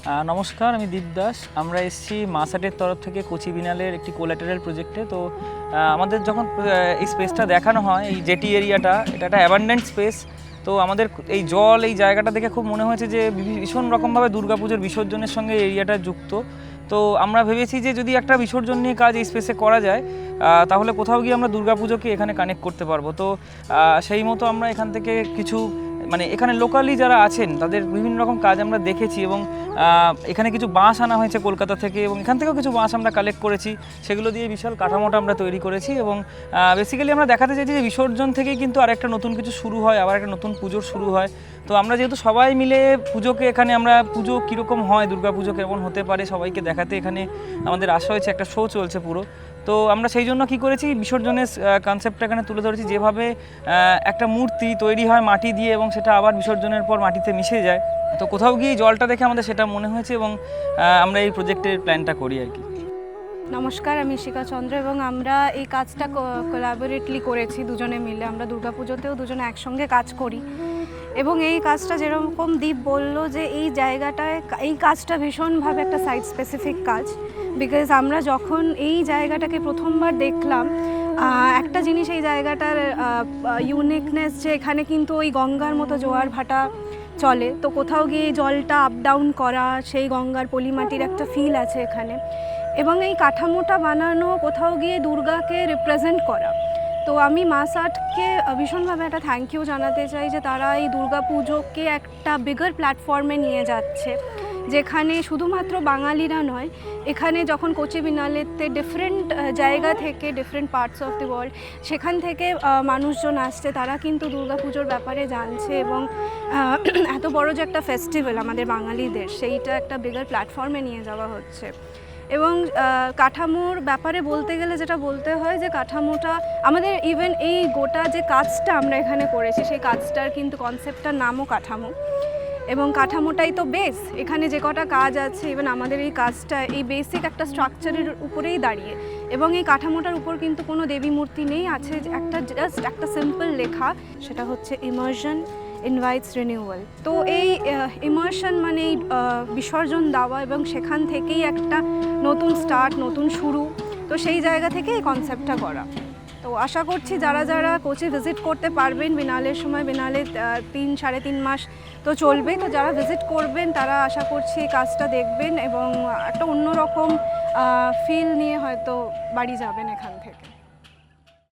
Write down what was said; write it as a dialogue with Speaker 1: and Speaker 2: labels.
Speaker 1: নমস্কার, আমি দীপ দাস। আমরা এসেছি মাসাটের তরফ থেকে কোচি বিনালের একটি কোল্যাটারাল প্রজেক্টে। তো আমাদের যখন এই স্পেসটা দেখানো হয়, এই জেটি এরিয়াটা, এটা একটা অ্যাবান্ডেন্ট স্পেস। তো আমাদের এই জল, এই জায়গাটা দেখে খুব মনে হয়েছে যে ভীষণ রকমভাবে দুর্গাপুজোর বিসর্জনের সঙ্গে এরিয়াটা যুক্ত। তো আমরা ভেবেছি যে যদি একটা বিসর্জন নিয়ে কাজ এই স্পেসে করা যায়, তাহলে কোথাও গিয়ে আমরা দুর্গাপুজোকে এখানে কানেক্ট করতে পারবো। তো সেই মতো আমরা এখান থেকে কিছু এখানে লোকালি যারা আছেন তাদের বিভিন্ন রকম কাজ আমরা দেখেছি, এবং এখানে কিছু বাঁশ আনা হয়েছে কলকাতা থেকে, এবং এখান থেকেও কিছু বাঁশ আমরা কালেক্ট করেছি। সেগুলো দিয়ে বিশাল কাঠামোটা আমরা তৈরি করেছি, এবং বেসিক্যালি আমরা দেখাতে চাইছি যে বিসর্জন থেকেই কিন্তু আরেকটা নতুন কিছু শুরু হয়, আবার একটা নতুন পুজোর শুরু হয়। তো আমরা যেহেতু সবাই মিলে পুজোকে এখানে আমরা পুজো কীরকম হয়, দুর্গা পুজো কেমন হতে পারে সবাইকে দেখাতে এখানে আমাদের আসা হয়েছে, একটা শো চলছে পুরো। তো আমরা সেই জন্য কী করেছি, বিসর্জনের কনসেপ্টটা এখানে তুলে ধরেছি, যেভাবে একটা মূর্তি তৈরি হয় মাটি দিয়ে এবং সেটা আবার বিসর্জনের পর মাটিতে মিশে যায়। তো কোথাও গিয়ে জলটা দেখে আমাদের সেটা মনে হয়েছে, এবং আমরা এই প্রজেক্টের প্ল্যানটা করি আর কি।
Speaker 2: নমস্কার, আমি শিখা চন্দ্র, এবং আমরা এই কাজটা কোলাবোরেটলি করেছি দুজনে মিলে। আমরা দুর্গাপুজোতেও দুজনে একসঙ্গে কাজ করি, এবং এই কাজটা যেরকম দীপ বলল যে এই জায়গাটায় এই কাজটা ভীষণভাবে একটা সাইট স্পেসিফিক কাজ। বিকজ আমরা যখন এই জায়গাটাকে প্রথমবার দেখলাম, একটা জিনিস এই জায়গাটার ইউনিকনেস যে এখানে কিন্তু ওই গঙ্গার মতো জোয়ার ভাটা চলে। তো কোথাও গিয়ে জলটা আপ ডাউন করা, সেই গঙ্গার পলিমাটির একটা ফিল আছে এখানে, এবং এই কাঠামোটা বানানো কোথাও গিয়ে দুর্গাকে রিপ্রেজেন্ট করা। তো আমি মাসাটকে ভীষণভাবে একটা থ্যাংক ইউ জানাতে চাই যে তারা এই দুর্গা পুজোকে একটা বিগার প্ল্যাটফর্মে নিয়ে যাচ্ছে, যেখানে শুধুমাত্র বাঙালিরা নয়, এখানে যখন কোচি বিনালেতে ডিফারেন্ট জায়গা থেকে, different parts of the world, সেখান থেকে মানুষজন আসছে, তারা কিন্তু দুর্গা পুজোর ব্যাপারে জানছে, এবং এত বড় যে একটা ফেস্টিভ্যাল আমাদের বাঙালিদের, সেইটা একটা বিগার প্ল্যাটফর্মে নিয়ে যাওয়া হচ্ছে। এবং কাঠামোর ব্যাপারে বলতে গেলে যেটা বলতে হয় যে কাঠামোটা আমাদের, ইভেন এই গোটা যে কাজটা আমরা এখানে করেছি, সেই কাজটার কিন্তু কনসেপ্টটার নামও কাঠামো, এবং কাঠামোটাই তো বেস। এখানে যে কটা কাজ আছে, ইভেন আমাদের এই কাজটা এই বেসিক একটা স্ট্রাকচারের উপরেই দাঁড়িয়ে, এবং এই কাঠামোটার উপর কিন্তু কোনো দেবী মূর্তি নেই, আছে একটা জাস্ট একটা সিম্পল লেখা, সেটা হচ্ছে ইমার্শন ইনভাইটস রিনিউয়াল। তো এই ইমার্শন মানে এই বিসর্জন দেওয়া, এবং সেখান থেকেই একটা নতুন স্টার্ট, নতুন শুরু। তো সেই জায়গা থেকে এই কনসেপ্টটা করা। তো আশা করছি যারা যারা কোচি ভিজিট করতে পারবেন বিনালের সময়, বিনালে 3-3.5 মাস তো চলবে, তো যারা ভিজিট করবেন তারা আশা করছি এই কাজটা দেখবেন এবং একটা অন্যরকম ফিল নিয়ে হয়তো বাড়ি যাবেন এখান থেকে।